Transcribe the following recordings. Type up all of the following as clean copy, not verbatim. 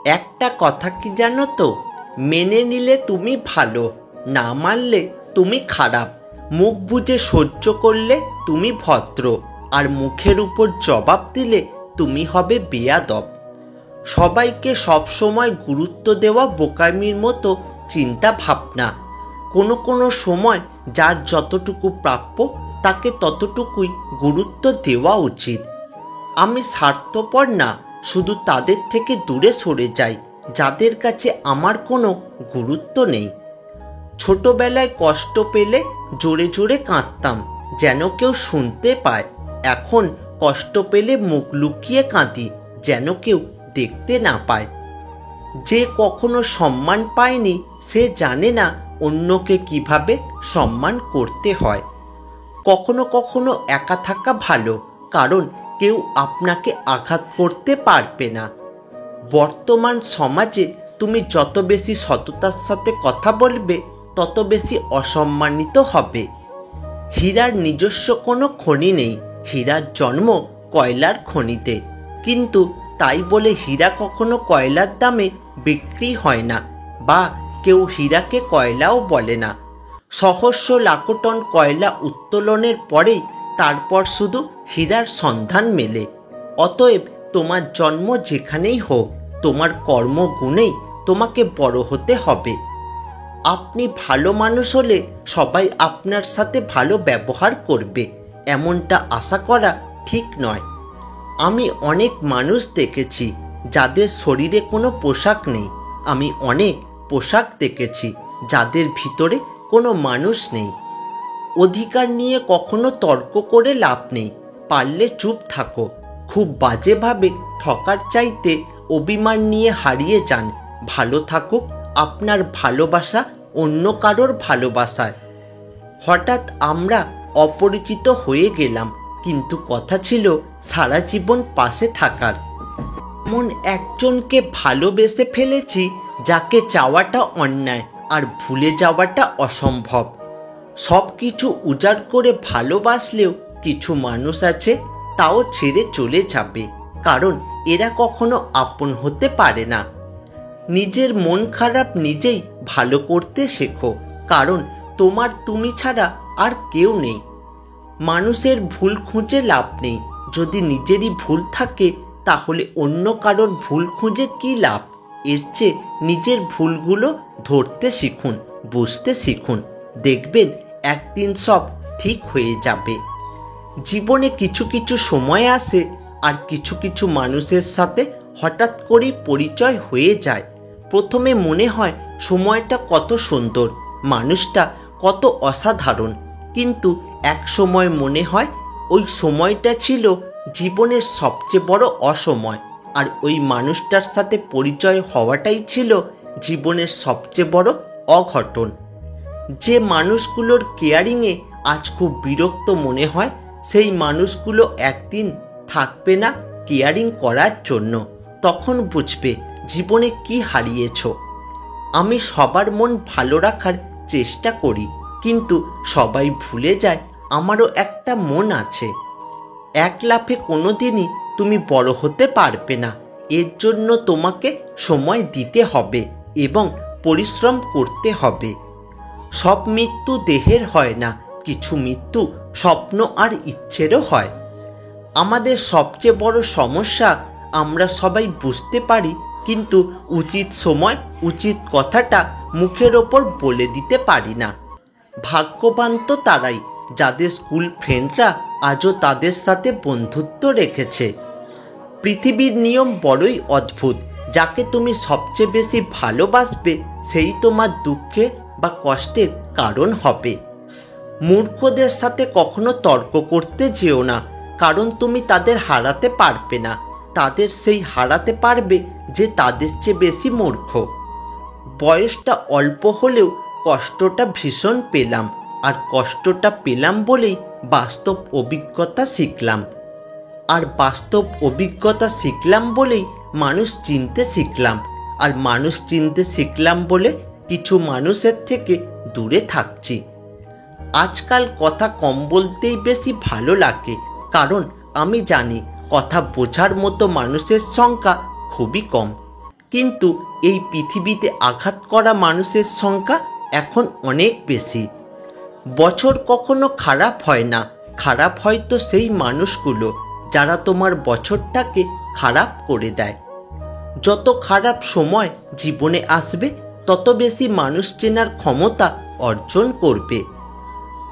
একটা কথা কি জানো তো, মেনে নিলে তুমি ভালো, না মানলে তুমি খারাপ। মুখ বুজে সহ্য করলে তুমি ভদ্র, আর মুখের উপর জবাব দিলে তুমি হবে বেয়াদব। সবাইকে সবসময় গুরুত্ব দেওয়া বোকামির মতো চিন্তা ভাবনা। কোনো কোনো সময় যার যতটুকু প্রাপ্য তাকে ততটুকুই গুরুত্ব দেওয়া উচিত। আমি স্বার্থপর না, শুধু তাদের থেকে দূরে সরে যাই যাদের কাছে আমার কোনো গুরুত্ব নেই। ছোটবেলায় কষ্ট পেলে জোরে জোরে কাঁদতাম যেন কেউ শুনতে পায়। এখন কষ্ট পেলে মুখ লুকিয়ে কাঁদি যেন কেউ দেখতে না পায়। যে কখনো সম্মান পায়নি সে জানে না অন্যকে কিভাবে সম্মান করতে হয়। কখনো কখনো একা থাকা ভালো, কারণ কেউ আপনাকে আঘাত করতে পারবে না। বর্তমান সমাজে তুমি যত বেশি সততার সাথে কথা বলবে তত বেশি অসম্মানিত হবে। হীরার নিজস্ব কোনো খনি নেই, হীরার জন্ম কয়লার খনিতে। কিন্তু তাই বলে হীরা কখনো কয়লার দামে বিক্রি হয় না, বা কেউ হীরাকে কয়লাও বলে না। সহস্র লাখো টন কয়লা উত্তোলনের পরেই তারপর শুধু হীরার সন্ধান মেলে। অতএব তোমার জন্ম যেখানেই হোক, তোমার কর্মগুণেই তোমাকে বড় হতে হবে। আপনি ভালো মানুষ হলে সবাই আপনার সাথে ভালো ব্যবহার করবে, এমনটা আশা করা ঠিক নয়। আমি অনেক মানুষ দেখেছি যাদের শরীরে কোনো পোশাক নেই। আমি অনেক পোশাক দেখেছি যাদের ভিতরে কোনো মানুষ নেই। অধিকার নিয়ে কখনো তর্ক করে লাভ নেই, পারলে চুপ থাকো। খুব বাজেভাবে ঠকার চাইতে অভিমান নিয়ে হারিয়ে যান। ভালো থাকুক আপনার ভালোবাসা অন্য কারোর ভালোবাসায়। হঠাৎ আমরা অপরিচিত হয়ে গেলাম, কিন্তু কথা ছিল সারা জীবন পাশে থাকার। এমন একজনকে ভালোবেসে ফেলেছি যাকে চাওয়াটা অন্যায় আর ভুলে যাওয়াটা অসম্ভব। সব কিছু উজাড় করে ভালোবাসলেও কিছু মানুষ আছে তাও ছেড়ে চলে যাবে, কারণ এরা কখনো আপন হতে পারে না। নিজের মন খারাপ নিজেই ভালো করতে শেখো, কারণ তোমার তুমি ছাড়া আর কেউ নেই। মানুষের ভুল খুঁজে লাভ নেই, যদি নিজেরই ভুল থাকে তাহলে অন্য কারোর ভুল খুঁজে কী লাভ। এর চেয়ে নিজের ভুলগুলো ধরতে শিখুন, বুঝতে শিখুন, দেখবেন একদিন সব ঠিক হয়ে যাবে। জীবনে কিছু কিছু সময় আসে আর কিছু কিছু মানুষের সাথে হঠাৎ করেই পরিচয় হয়ে যায়। প্রথমে মনে হয় সময়টা কত সুন্দর, মানুষটা কত অসাধারণ, কিন্তু এক সময় মনে হয় ওই সময়টা ছিল জীবনের সবচেয়ে বড় অসময়, আর ওই মানুষটার সাথে পরিচয় হওয়াটাই ছিল জীবনের সবচেয়ে বড় অঘটন। যে মানুষগুলোর কেয়ারিংয়ে আজ খুব বিরক্ত মনে হয়, সেই মানুষগুলো একদিন থাকবে না কেয়ারিং করার জন্য। তখন বুঝবে জীবনে কি হারিয়েছ। আমি সবার মন ভালো রাখার চেষ্টা করি, কিন্তু সবাই ভুলে যায় আমারও একটা মন আছে। এক লাফে কোনোদিনই তুমি বড় হতে পারবে না, এর জন্য তোমাকে সময় দিতে হবে এবং পরিশ্রম করতে হবে। সব মৃত্যু দেহের হয় না, কিছু মৃত্যু স্বপ্ন আর ইচ্ছেরও হয়। আমাদের সবচেয়ে বড় সমস্যা আমরা সবাই বুঝতে পারি, কিন্তু উচিত সময় উচিত কথাটা মুখের ওপর বলে দিতে পারি না। ভাগ্যবান তো তারাই যাদের স্কুল ফ্রেন্ডরা আজও তাদের সাথে বন্ধুত্ব রেখেছে। পৃথিবীর নিয়ম বড়ই অদ্ভুত, যাকে তুমি সবচেয়ে বেশি ভালোবাসবে সেই তোমার দুঃখে বা কষ্টের কারণ হবে। মূর্খদের সাথে কখনো তর্ক করতে যেও না, কারণ তুমি তাদের হারাতে পারবে না, তাদের সেই হারাতে পারবে যে তাদের চেয়ে বেশি মূর্খ। বয়সটা অল্প হলেও কষ্টটা ভীষণ পেলাম, আর কষ্টটা পেলাম বলেই বাস্তব অভিজ্ঞতা শিখলাম, আর বাস্তব অভিজ্ঞতা শিখলাম বলেই মানুষ চিনতে শিখলাম, আর মানুষ চিনতে শিখলাম বলে কিছু মানুষের থেকে দূরে থাকছি। আজকাল কথা কম বলতেই বেশি ভালো লাগে, কারণ আমি জানি কথা বোঝার মতো মানুষের সংখ্যা খুবই কম। কিন্তু এই পৃথিবীতে আঘাত করা মানুষের সংখ্যা এখন অনেক বেশি। বছর কখনো খারাপ হয় না, খারাপ হয়তো সেই মানুষগুলো যারা তোমার বছরটাকে খারাপ করে দেয়। যত খারাপ সময় জীবনে আসবে তত বেশি মানুষ চেনার ক্ষমতা অর্জন করবে।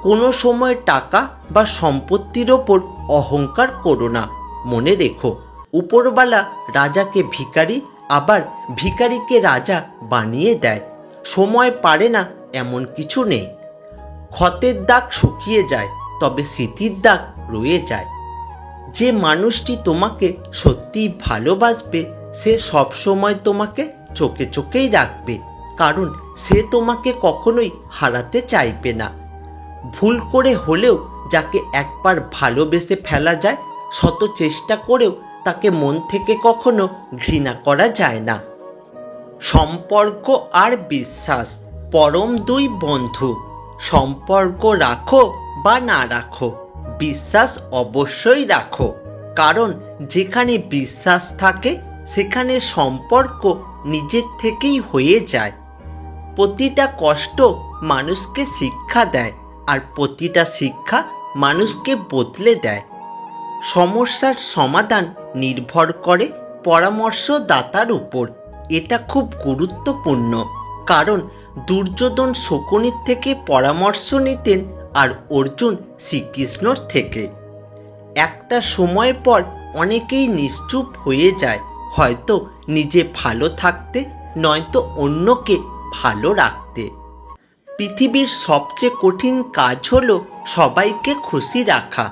কোনো সময় টাকা বা সম্পত্তির ওপর অহংকার করো না। মনে রেখো, উপরওয়ালা রাজাকে ভিখারি আবার ভিখারিকে রাজা বানিয়ে দেয়। সময় পারে না এমন কিছু নেই। ক্ষতের দাগ শুকিয়ে যায়, তবে স্মৃতির দাগ রয়ে যায়। যে মানুষটি তোমাকে সত্যিই ভালোবাসবে সে সবসময় তোমাকে চোখে চোখেই রাখবে, কারণ সে তোমাকে কখনোই হারাতে চাইবে না। ভুল করে হলেও যাকে একবার ভালোবেসে ফেলা যায়, শত চেষ্টা করেও তাকে মন থেকে কখনো ঘৃণা করা যায় না। সম্পর্ক আর বিশ্বাস পরম দুই বন্ধু। সম্পর্ক রাখো বা না রাখো, বিশ্বাস অবশ্যই রাখো, কারণ যেখানে বিশ্বাস থাকে সেখানে সম্পর্ক নিজের থেকেই হয়ে যায়। প্রতিটা কষ্ট মানুষকে শিক্ষা দেয়, আর প্রতিটা শিক্ষা মানুষকে বদলে দেয়। সমস্যার সমাধান নির্ভর করে পরামর্শদাতার উপর। এটা খুব গুরুত্বপূর্ণ, কারণ দুর্যোধন শকুনির থেকে পরামর্শ নিতেন আর অর্জুন শ্রীকৃষ্ণর থেকে। একটা সময় পর অনেকেই নিশ্চুপ হয়ে যায়, হয়তো নিজে ভালো থাকতে, নয়তো অন্যকে ভালো রাখতে। পৃথিবীর সবচেয়ে কঠিন কাজ হলো সবাইকে খুশি রাখা।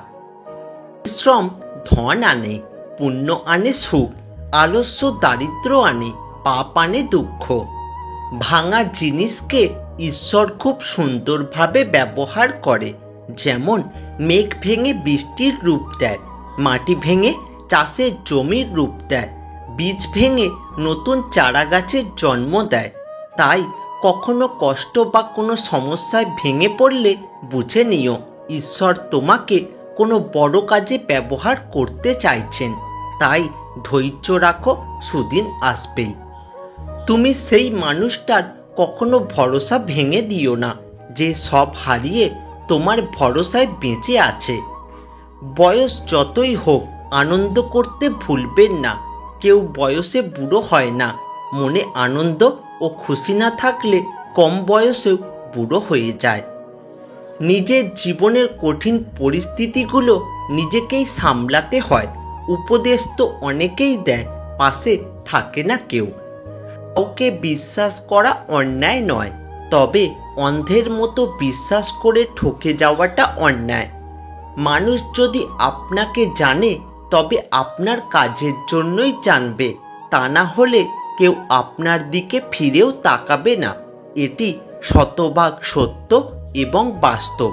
পরিশ্রম ধন আনে, পুণ্য আনে সুখ, আলস্য দারিদ্র আনে, পাপ আনে দুঃখ। ভাঙা জিনিসকে ঈশ্বর খুব সুন্দরভাবে ব্যবহার করে। যেমন মেঘ ভেঙে বৃষ্টির রূপ দেয়, মাটি ভেঙে চাষের জমির রূপ দেয়, বীজ ভেঙে নতুন চারা গাছের জন্ম দেয়। তাই কখনো কষ্ট বা কোনো সমস্যায় ভেঙে পড়লে বুঝে নিও ঈশ্বর তোমাকে কোনো বড় কাজে ব্যবহার করতে চাইছেন। তাই ধৈর্য রাখো, সুদিন আসবেই। তুমি সেই মানুষটার কখনো ভরসা ভেঙে দিও না যে সব হারিয়ে তোমার ভরসায় বেঁচে আছে। বয়স যতই হোক আনন্দ করতে ভুলবেন না। কেউ বয়সে বুড়ো হয় না। মনে আনন্দ ও খুশি না থাকলে কম বয়সেও বুড়ো হয়ে যায়। নিজের জীবনের কঠিন পরিস্থিতিগুলো নিজেকেই সামলাতে হয়। উপদেশ তো অনেকেই দেয়, পাশে থাকে না কেউ। কাউকে বিশ্বাস করা অন্যায় নয়, তবে অন্ধের মতো বিশ্বাস করে ঠকে যাওয়াটা অন্যায়। মানুষ যদি আপনাকে জানে তবে আপনার কাজের জন্যই জানবে, তা না হলে কেউ আপনার দিকে ফিরেও তাকাবে না। এটি শতভাগ সত্য এবং বাস্তব।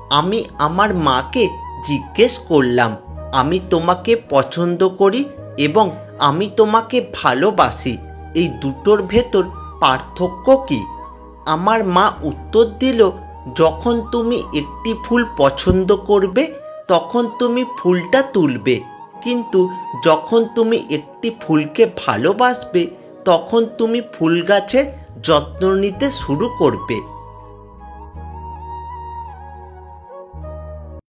আমি আমার মাকে জিজ্ঞেস করলাম, আমি তোমাকে পছন্দ করি এবং আমি তোমাকে ভালোবাসি, এই দুটোর ভেতর পার্থক্য কি? আমার মা উত্তর দিল, যখন তুমি একটি ফুল পছন্দ করবে তখন তুমি ফুলটা তুলবে, কিন্তু যখন তুমি একটি ফুলকে ভালোবাসবে তখন তুমি ফুল গাছের যত্ন নিতে শুরু করবে।